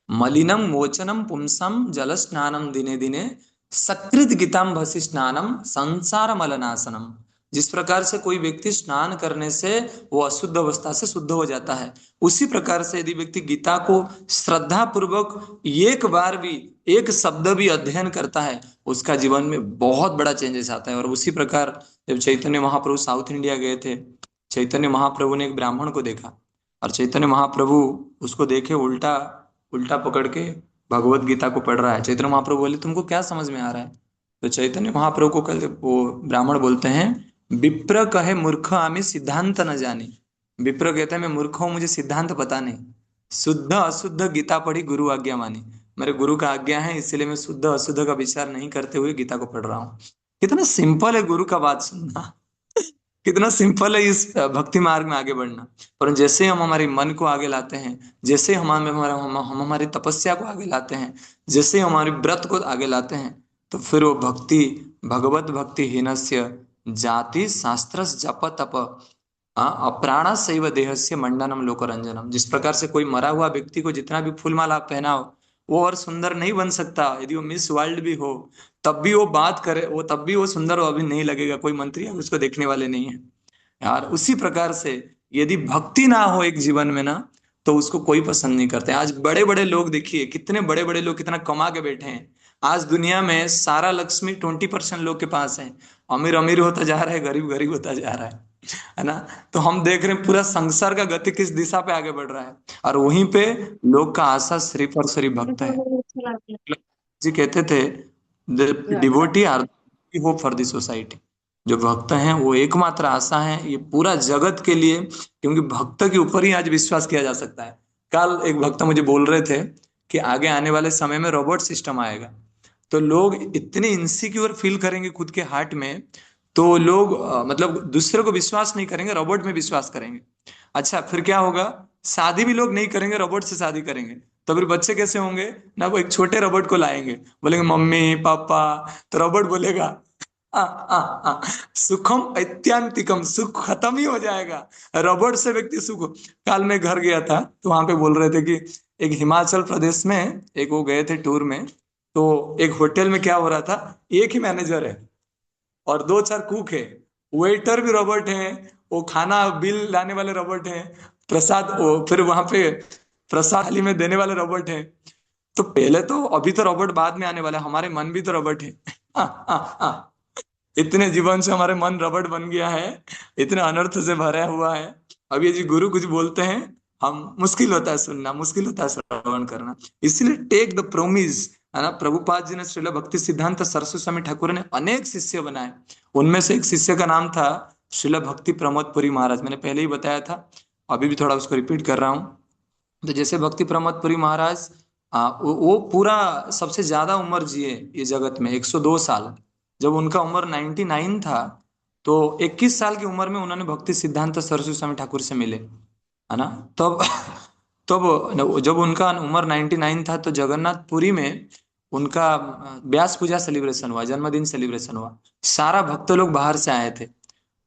मलिनम मोचनम पुंसम जल स्नानम दिने दिने सकृत गीताम भसी स्नानम संसार मलनाशनम। जिस प्रकार से कोई व्यक्ति स्नान करने से वो अशुद्ध अवस्था से शुद्ध हो जाता है, उसी प्रकार से यदि व्यक्ति गीता को श्रद्धा पूर्वक एक बार भी, एक शब्द भी अध्ययन करता है, उसका जीवन में बहुत बड़ा चेंजेस आता है। और उसी प्रकार जब चैतन्य महाप्रभु साउथ इंडिया गए थे, चैतन्य महाप्रभु ने एक ब्राह्मण को देखा, और चैतन्य महाप्रभु उसको देखे उल्टा उल्टा पकड़ के भगवत गीता को पढ़ रहा है। चैतन्य महाप्रभु बोले तुमको क्या समझ में आ रहा है? तो चैतन्य महाप्रभु को कल वो ब्राह्मण बोलते हैं, विप्र कहे मूर्ख आमी सिद्धांत न जानी। विप्र कहते हैं मैं मूर्ख हूं, मुझे सिद्धांत पता नहीं, शुद्ध अशुद्ध गीता पढ़ी गुरु आज्ञा मानी। मेरे गुरु का आज्ञा है, इसलिए मैं शुद्ध अशुद्ध का विचार नहीं करते हुए गीता को पढ़ रहा हूँ। कितना सिंपल है गुरु का बात सुनना, कितना सिंपल है इस भक्ति मार्ग में आगे बढ़ना। पर जैसे हम हमारे मन को आगे लाते हैं, जैसे हम हमारी तपस्या को आगे लाते हैं, जैसे हमारे व्रत को आगे लाते हैं, तो फिर वो भक्ति भगवत भक्ति हीनस्य जाति शास्त्र जप तप अप्राण शैव देहस्य मंडनम लोकरंजनम। जिस प्रकार से कोई मरा हुआ व्यक्ति को जितना भी फूलमाला पहनाओ, वो और सुंदर नहीं बन सकता। यदि वो मिस वर्ल्ड भी हो तब भी वो बात करे, वो तब भी वो सुंदर हो, अभी नहीं लगेगा, कोई मंत्री उसको देखने वाले नहीं है यार। उसी प्रकार से यदि भक्ति ना हो एक जीवन में ना, तो उसको कोई पसंद नहीं करते। आज बड़े बड़े लोग देखिए, कितने बड़े बड़े लोग कितना कमा के बैठे हैं। आज दुनिया में सारा लक्ष्मी 20% लोग के पास है, अमीर अमीर होता जा रहा है, गरीब गरीब होता जा रहा है ना। तो हम देख रहे हैं पूरा संसार का गति किस दिशा पे आगे बढ़ रहा है, और वहीं पे लोग का आशा सिर्फ और सिर्फ भक्त है। जी कहते थे devotee are hope for the society. जो भक्त हैं वो एकमात्र आशा है ये पूरा जगत के लिए, क्योंकि भक्त के ऊपर ही आज विश्वास किया जा सकता है। कल एक भक्त मुझे बोल रहे थे कि आगे आने वाले समय में रोबोट सिस्टम आएगा, तो लोग इतने इनसिक्योर फील करेंगे खुद के हार्ट में, तो लोग मतलब दूसरे को विश्वास नहीं करेंगे, रोबोट में विश्वास करेंगे। अच्छा फिर क्या होगा, शादी भी लोग नहीं करेंगे, रोबोट से शादी करेंगे। तो फिर बच्चे कैसे होंगे ना, वो एक छोटे रोबोट को लाएंगे, बोलेंगे मम्मी पापा, तो रोबोट बोलेगा सुखम ऐत्यांतिकम, सुख खत्म ही हो जाएगा, रोबोट से व्यक्ति सुख। कल मैं घर गया था तो वहां पे बोल रहे थे कि एक हिमाचल प्रदेश में एक वो गए थे टूर में, तो एक होटल में क्या हो रहा था, एक ही मैनेजर है और 2-4 कुक है, वेटर भी रोबोट है, वो खाना बिल लाने वाले रोबोट है, प्रसाद फिर वहां पे प्रसाद थाली में देने वाले रोबोट है। तो पहले तो, अभी तो रोबोट बाद में आने वाला है, हमारे मन भी तो रोबोट है। इतने जीवन से हमारे मन रोबोट बन गया है, इतने अनर्थ से भरा हुआ है। अब ये जी गुरु कुछ बोलते हैं, हम मुश्किल होता है सुनना, मुश्किल होता है श्रवण करना। इसलिए टेक द प्रोमिस, है ना। प्रभुपाद जी ने श्रील भक्ति सिद्धांत सरस्वती स्वामी ठाकुर ने अनेक शिष्य बनाए, उनमें से एक शिष्य का नाम था श्रील भक्ति प्रमोद पुरी महाराज, मैंने पहले ही बताया था, अभी भी थोड़ा उसको रिपीट कर रहा हूँ। तो जैसे भक्ति प्रमोद पुरी महाराज, वो पूरा सबसे ज्यादा उम्र जिए ये जगत में, 102 साल। जब उनका उम्र 99 था तो 21 साल की उम्र में उन्होंने भक्ति सिद्धांत सरस्वती स्वामी ठाकुर से मिले, है ना। तब तब जब उनका उम्र 99 था तो जगन्नाथपुरी में उनका व्यास पूजा सेलिब्रेशन हुआ, जन्मदिन सेलिब्रेशन हुआ। सारा भक्त लोग बाहर से आए थे,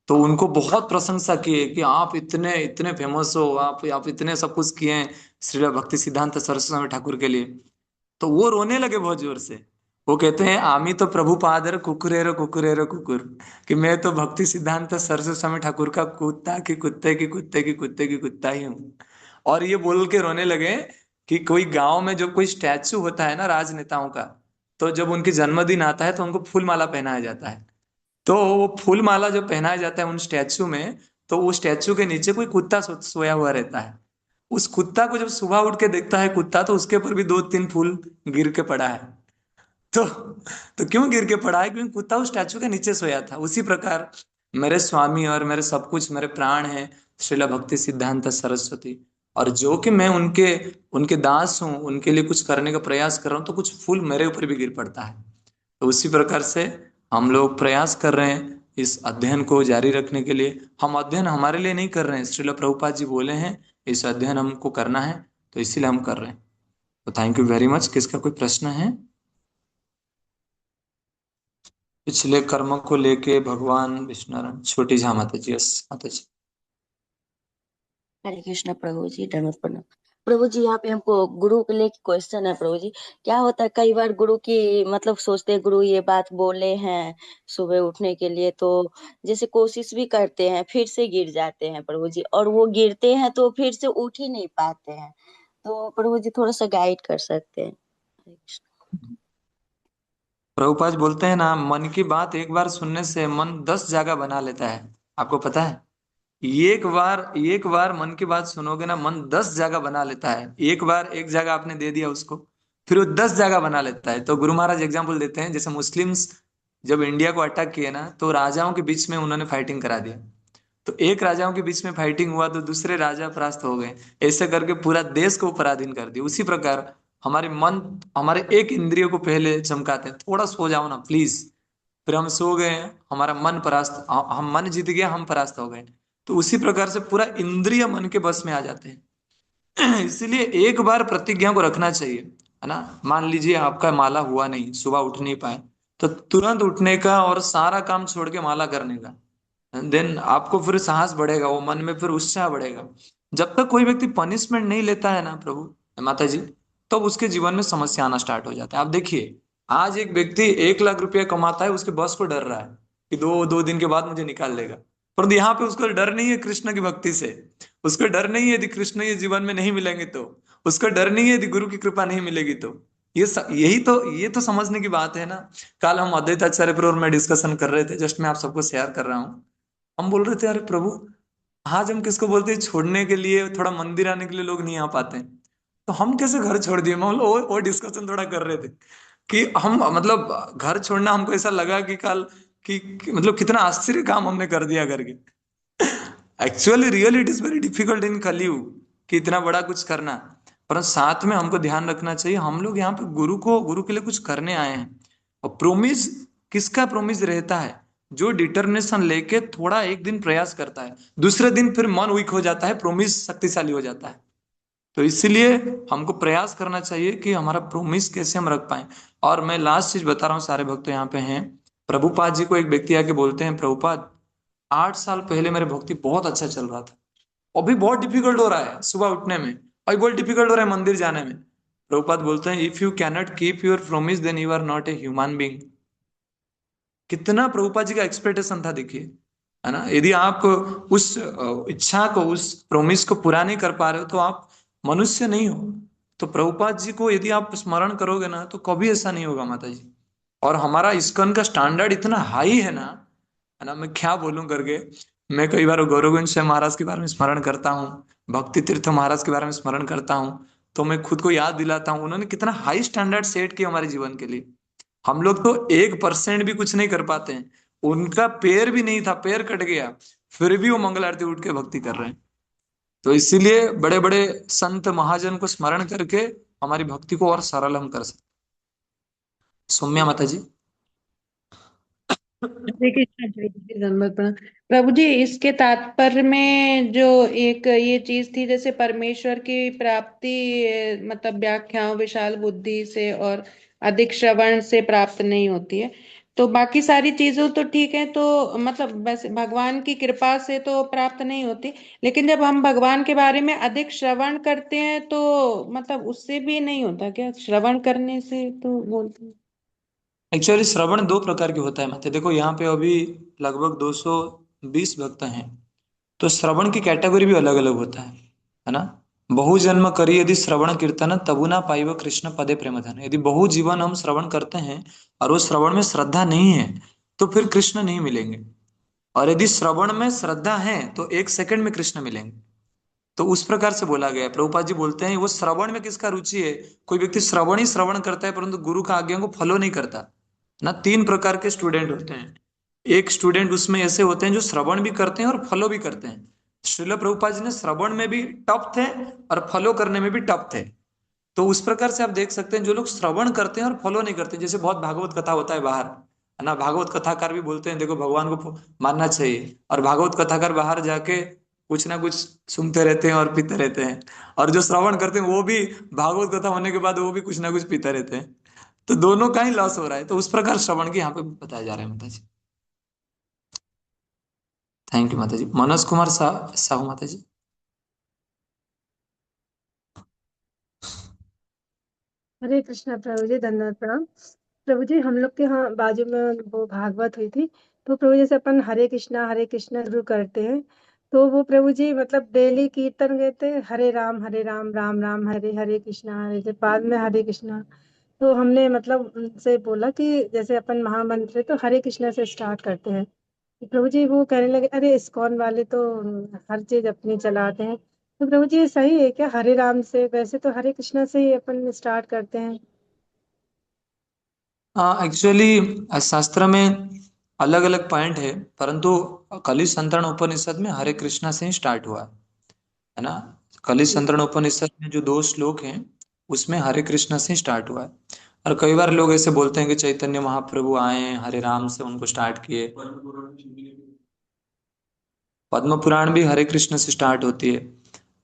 तो उनको बहुत प्रशंसा किए कि आप इतने इतने फेमस हो, आप इतने सब कुछ किए हैं श्रील भक्ति सिद्धांत सरस्वती स्वामी ठाकुर के लिए। तो वो रोने लगे बहुत जोर से। वो कहते हैं, आमी तो प्रभुपादर कुकुरेरो कुकुरेरो कुकुर, कि मैं तो भक्ति सिद्धांत सरस्वती स्वामी ठाकुर का कुत्ता की कुत्ते की कुत्ते की कुत्ते की कुत्ता ही हूँ। और ये बोल के रोने लगे कि कोई गांव में जो कोई स्टैचू होता है ना राजनेताओं का, तो जब उनकी जन्मदिन आता है तो उनको फूल माला पहनाया जाता है। तो वो फूल माला जो पहनाया जाता है उन स्टैचू में, तो वो स्टैचू के नीचे कोई कुत्ता सोया हुआ रहता है। उस कुत्ता को जब सुबह उठ के देखता है कुत्ता, तो उसके ऊपर भी 2-3 फूल गिर के पड़ा है। तो क्यों गिर के पड़ा है? क्योंकि कुत्ता उस स्टैचू के नीचे सोया था। उसी प्रकार मेरे स्वामी और मेरे सब कुछ, मेरे प्राण है श्रील भक्ति सिद्धांत सरस्वती, और जो कि मैं उनके उनके दास हूँ, उनके लिए कुछ करने का प्रयास कर रहा हूँ, तो कुछ फूल मेरे ऊपर भी गिर पड़ता है। तो उसी प्रकार से हम लोग प्रयास कर रहे हैं इस अध्ययन को जारी रखने के लिए। हम अध्ययन हमारे लिए नहीं कर रहे हैं, श्रील प्रभुपाद जी बोले हैं इस अध्ययन हमको करना है, तो इसीलिए हम कर रहे हैं। तो थैंक यू वेरी मच। किसका कोई प्रश्न है? पिछले कर्म को लेके भगवान विष्णु, छोटी झा माता जी। यस माता जी। हरे कृष्ण प्रभु जी, धन्यवाद प्रणाम प्रभु जी। यहाँ पे हमको गुरु के लिए क्वेश्चन है प्रभु जी। क्या होता है कई बार गुरु की मतलब सोचते हैं गुरु ये बात बोले हैं सुबह उठने के लिए, तो जैसे कोशिश भी करते हैं फिर से गिर जाते हैं प्रभु जी, और वो गिरते हैं तो फिर से उठ ही नहीं पाते हैं। तो प्रभु जी थोड़ा सा गाइड कर सकते हैं? हरे कृष्ण। प्रभुपाद बोलते हैं ना, मन की बात एक बार सुनने से मन 10 जगह बना लेता है। आपको पता है, एक बार मन की बात सुनोगे ना, मन 10 जगह बना लेता है। एक बार एक जगह आपने दे दिया उसको, फिर वो 10 जगह बना लेता है। तो गुरु महाराज एग्जाम्पल देते हैं, जैसे मुस्लिम्स जब इंडिया को अटैक किए ना, तो राजाओं के बीच में उन्होंने फाइटिंग करा दिया। तो एक राजाओं के बीच में फाइटिंग हुआ तो दूसरे राजा परास्त हो गए, ऐसे करके पूरा देश को पराधीन कर दिया। उसी प्रकार हमारे मन, हमारे एक इंद्रियों को पहले चमकाते हैं, थोड़ा सो जाओ ना प्लीज। फिर हम सो गए, हमारा मन परास्त, हम मन जीत गया, हम परास्त हो गए। तो उसी प्रकार से पूरा इंद्रिय मन के बस में आ जाते हैं। इसीलिए एक बार प्रतिज्ञा को रखना चाहिए, है ना। मान लीजिए आपका माला हुआ नहीं, सुबह उठ नहीं पाए, तो तुरंत उठने का और सारा काम छोड़ के माला करने का। देन आपको फिर साहस बढ़ेगा, वो मन में फिर उत्साह बढ़ेगा। जब तक कोई व्यक्ति पनिशमेंट नहीं लेता है ना प्रभु माता जी, तब उसके जीवन में समस्या आना स्टार्ट हो जाता है। आप देखिए, आज एक व्यक्ति 1 लाख रुपया कमाता है, उसके बॉस को डर रहा है कि दो दो दिन के बाद मुझे निकाल देगा। परंतु यहाँ पे उसको डर नहीं है कृष्ण की भक्ति से, उसको डर नहीं है यदि कृष्ण ये जीवन में नहीं मिलेंगे तो, उसको डर नहीं है यदि गुरु की कृपा नहीं मिलेगी तो। ये तो समझने की बात है ना। कल हम अद्वैत आचार्य पर और मैं डिस्कशन कर रहे थे, जस्ट मैं आप सबको शेयर कर रहा हूँ। हम बोल रहे थे, अरे प्रभु आज हम किसको बोलते हैं छोड़ने के लिए, थोड़ा मंदिर आने के लिए लोग नहीं आ पाते हैं, तो हम कैसे घर छोड़ दिए। मैं वो डिस्कशन थोड़ा कर रहे थे कि हम मतलब घर छोड़ना हमको ऐसा लगा कि कल मतलब कितना आश्चर्य काम हमने कर दिया करके। Actually really it is very difficult in कलयुग कि इतना बड़ा कुछ करना। पर साथ में हमको ध्यान रखना चाहिए, हम लोग यहाँ पे गुरु के लिए कुछ करने आए हैं। और प्रोमिस किसका प्रोमिस रहता है? जो डिटर्मिनेशन लेके थोड़ा एक दिन प्रयास करता है, दूसरे दिन फिर मन वीक हो जाता है, प्रोमिस शक्तिशाली हो जाता है। तो इसीलिए हमको प्रयास करना चाहिए कि हमारा प्रोमिस कैसे हम रख पाए। और मैं लास्ट चीज बता रहा हूँ, सारे भक्त यहाँ पे हैं। प्रभुपाद जी को एक व्यक्ति आके बोलते हैं, प्रभुपाद 8 साल पहले मेरे भक्ति बहुत अच्छा चल रहा था, अभी बहुत डिफिकल्ट हो रहा है सुबह उठने में, अभी बहुत डिफिकल्ट हो रहा है मंदिर जाने में। प्रभुपाद बोलते हैं, if you cannot keep your promise then you are not a human being. कितना प्रभुपाद जी का एक्सपेक्टेशन था, देखिए, है ना। यदि आप उस इच्छा को, उस प्रोमिस को पूरा नहीं कर पा रहे हो, तो आप मनुष्य नहीं हो। तो प्रभुपाद जी को यदि आप स्मरण करोगे ना, तो कभी ऐसा नहीं होगा माता जी। और हमारा इस्कॉन का स्टैंडर्ड इतना हाई है ना, मैं क्या बोलूं करके। मैं कई बार गौरवगंज से महाराज के बारे में स्मरण करता हूँ, भक्ति तीर्थ महाराज के बारे में स्मरण करता हूँ, तो मैं खुद को याद दिलाता हूँ उन्होंने कितना हाई स्टैंडर्ड सेट किया हमारे जीवन के लिए। हम लोग तो 1% भी कुछ नहीं कर पाते हैं, उनका पैर भी नहीं था, पैर कट गया, फिर भी वो मंगल आरती उठ के भक्ति कर रहे हैं। तो इसीलिए बड़े बड़े संत महाजन को स्मरण करके हमारी भक्ति को और सरल हम कर सकते। सौम्या माता जी। हरे कृष्णा प्रभु जी, धन्यवाद प्रणाम। प्रभु जी, इसके तात्पर्य में जो एक ये चीज थी, जैसे परमेश्वर की प्राप्ति मतलब व्याख्याओं, विशाल बुद्धि से और अधिक श्रवण से प्राप्त नहीं होती है, तो बाकी सारी चीजों तो ठीक है, तो मतलब वैसे भगवान की कृपा से तो प्राप्त नहीं होती, लेकिन जब हम भगवान के बारे में अधिक श्रवण करते हैं तो मतलब उससे भी नहीं होता क्या? श्रवण करने से तो बोलते हैं। एक्चुअली श्रवण दो प्रकार के होता है माता। देखो यहाँ पे अभी लगभग 220 भक्त हैं, तो श्रवण की कैटेगरी भी अलग अलग होता है ना। बहु जन्म करी यदि श्रवण कीर्तन तबु ना पाइब कृष्ण पदे प्रेम धन। यदि बहु जीवन हम श्रवण करते हैं और वो श्रवण में श्रद्धा नहीं है तो फिर कृष्ण नहीं मिलेंगे, और यदि श्रवण में श्रद्धा है तो 1 सेकंड में कृष्ण मिलेंगे। तो उस प्रकार से बोला गया है। प्रभुपाद जी बोलते हैं वो श्रवण में किसका रुचि है। कोई व्यक्ति श्रवण ही श्रवण करता है परंतु गुरु का आज्ञा को फॉलो नहीं करता ना। 3 प्रकार के स्टूडेंट होते हैं। एक स्टूडेंट उसमें ऐसे होते हैं जो श्रवण भी करते हैं और फॉलो भी करते हैं। श्रील प्रभुपाद जी ने श्रवण में भी टफ थे और फॉलो करने में भी टफ थे। तो उस प्रकार से आप देख सकते हैं जो लोग श्रवण करते हैं और फॉलो नहीं करते, जैसे बहुत भागवत कथा होता है बाहर, है ना। भागवत कथाकार भी बोलते हैं देखो भगवान को मानना चाहिए, और भागवत कथाकार बाहर जाके कुछ ना कुछ सुनते रहते हैं और पीते रहते हैं, और जो श्रवण करते हैं वो भी भागवत कथा होने के बाद वो भी कुछ ना कुछ पीते रहते हैं। तो दोनों का ही लॉस हो रहा है। तो उस प्रकार श्रवण की यहाँ पे बताया जा रहा है माता जी। थैंक यू माता जी। मनोज कुमार साहू माता जी। हरे कृष्णा प्रभु जी, धन्यवाद प्रणाम। प्रभु जी, हम लोग के यहाँ बाजू में वो भागवत हुई थी, तो प्रभु जी से अपन हरे कृष्णा शुरू करते हैं, तो वो प्रभु जी मतलब डेली कीर्तन कहते हैं हरे राम राम राम हरे हरे कृष्णा हरे से बाद में हरे कृष्णा। तो हमने मतलब उनसे बोला कि जैसे अपन महामंत्र है तो हरे कृष्णा से स्टार्ट करते हैं, तो प्रभु जी वो कहने लगे अरे इस्कॉन वाले तो हर चीज अपनी चलाते हैं। तो प्रभु जी ये सही है क्या हरे राम से? वैसे तो हरे कृष्णा से ही अपन स्टार्ट करते हैं। एक्चुअली शास्त्र में अलग अलग पॉइंट है, परंतु कली संतरण उपनिषद में हरे कृष्णा से ही स्टार्ट हुआ है ना। कली संतरण उपनिषद में जो 2 श्लोक हैं उसमें हरे कृष्णा से ही स्टार्ट हुआ है। और कई बार लोग ऐसे बोलते हैं कि चैतन्य महाप्रभु आए हरे राम से उनको स्टार्ट किए। पद्म पुराण भी हरे कृष्ण से स्टार्ट होती है,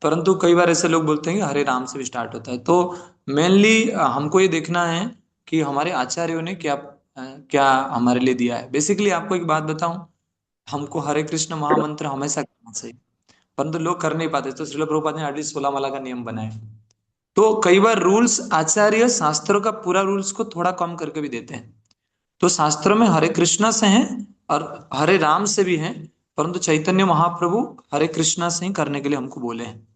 परंतु कई बार ऐसे लोग बोलते हैं कि हरे राम से भी स्टार्ट होता है। तो मेनली हमको ये देखना है कि हमारे आचार्यों ने क्या हमारे लिए दिया है। बेसिकली आपको एक बात बताऊं, हमको हरे कृष्ण महामंत्र हमेशा करना चाहिए, परंतु लोग कर नहीं पाते। तो श्रील प्रभुपाद ने आरडी 16 माला का नियम बनाया। तो कई बार रूल्स आचार्य शास्त्रों का पूरा रूल्स को थोड़ा कम करके भी देते हैं। तो शास्त्रों में हरे कृष्णा से हैं और हरे राम से भी हैं, परंतु चैतन्य महाप्रभु हरे कृष्णा से ही करने के लिए हमको बोले हैं,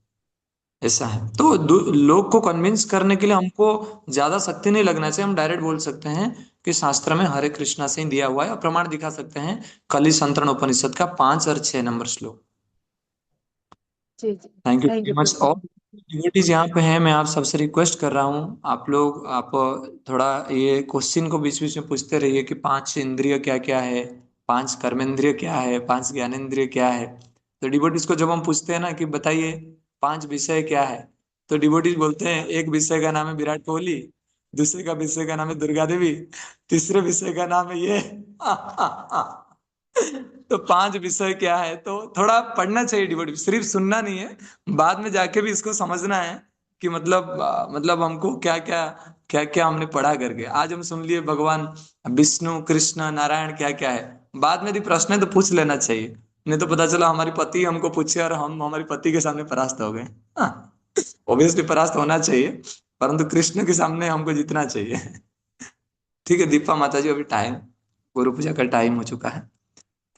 ऐसा है। तो लोग को कन्विंस करने के लिए हमको ज्यादा शक्ति नहीं लगना चाहिए। हम डायरेक्ट बोल सकते हैं कि शास्त्र में हरे कृष्णा से ही दिया हुआ है, और प्रमाण दिखा सकते हैं कली संतरण उपनिषद का 5 और 6 नंबर श्लोक। जी जी, thank you thank very you much. और डिवोटीज यहाँ पे हैं, मैं आप सबसे रिक्वेस्ट कर रहा हूँ, आप थोड़ा ये क्वेश्चन को बीच बीच में पूछते रहिए कि 5 इंद्रिय क्या क्या है, 5 कर्मेंद्रिय क्या है, 5 ज्ञानेंद्रिय क्या है। तो डिवोटीज को जब हम पूछते हैं ना कि बताइए 5 विषय क्या है, तो डिवोटीज बोलते हैं एक विषय का नाम है विराट कोहली, दूसरे का विषय का नाम है दुर्गा देवी, तीसरे विषय का नाम है ये तो 5 विषय क्या है। तो थोड़ा पढ़ना चाहिए डिवोटी, सिर्फ सुनना नहीं है, बाद में जाके भी इसको समझना है कि मतलब हमको क्या क्या हमने पढ़ा करके। आज हम सुन लिए भगवान विष्णु कृष्ण नारायण क्या क्या है, बाद में यदि प्रश्न है तो पूछ लेना चाहिए, नहीं तो पता चला हमारी पति हमको पूछे और हम हमारे पति के सामने परास्त हो गए। ऑब्वियसली परास्त होना चाहिए, परंतु कृष्ण के सामने हमको जीतना चाहिए। ठीक है दीपा माता जी, अभी टाइम गुरु पूजा का टाइम हो चुका है।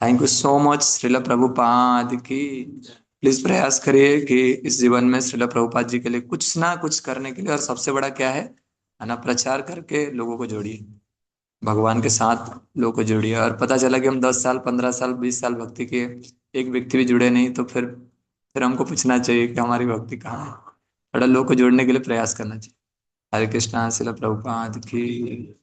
Thank you so much Srila Prabhupada की। प्लीज प्रयास करिए कि इस जीवन में श्रील प्रभुपाद जी के लिए कुछ ना कुछ करने के लिए, और सबसे बड़ा क्या है ना, प्रचार करके लोगों को जोड़िए भगवान के साथ, लोगों को जोड़िए। और पता चला कि हम 10 साल 15 साल 20 साल भक्ति किए, एक व्यक्ति भी जुड़े नहीं, तो फिर हमको पूछना चाहिए कि हमारी भक्ति कहाँ है। थोड़ा लोगों को जोड़ने के लिए प्रयास करना चाहिए। हरे कृष्णा श्रील प्रभुपाद की।